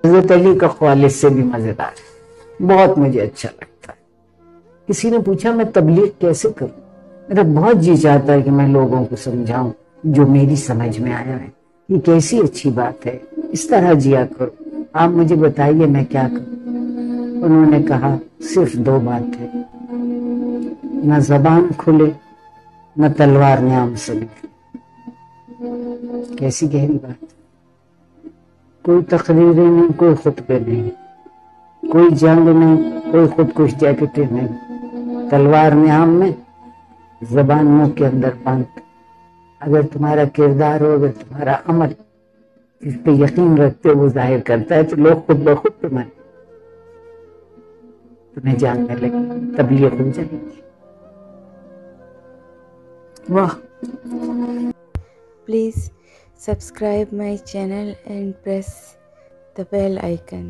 حضرت علی کا خالص سے بھی مزیدار ہے، بہت مجھے اچھا لگتا ہے۔ کسی نے پوچھا میں تبلیغ کیسے کروں؟ میرا بہت جی چاہتا ہے کہ میں لوگوں کو سمجھاؤں جو میری سمجھ میں آیا ہے، یہ کیسی اچھی بات ہے، اس طرح جیا کرو، آپ مجھے بتائیے میں کیا کروں؟ انہوں نے کہا صرف 2 بات ہے، نہ زبان کھلے نہ تلوار نیام سے نکلے۔ کیسی گہری بات، کوئی تقریریں نہیں، کوئی خطبے نہیں، کوئی جنگ نہیں، کوئی خودکش جیکٹیں نہیں، تلوار نیام میں، زبان منہ کے اندر بند۔ اگر تمہارا کردار ہو، اگر تمہارا عمل جس پہ یقین رکھتے وہ ظاہر کرتا ہے تو لوگ خود بخود تمہیں جاننے لگے، تبلیغ ہو جائے گی۔ واہ! Please subscribe my channel and press the bell icon.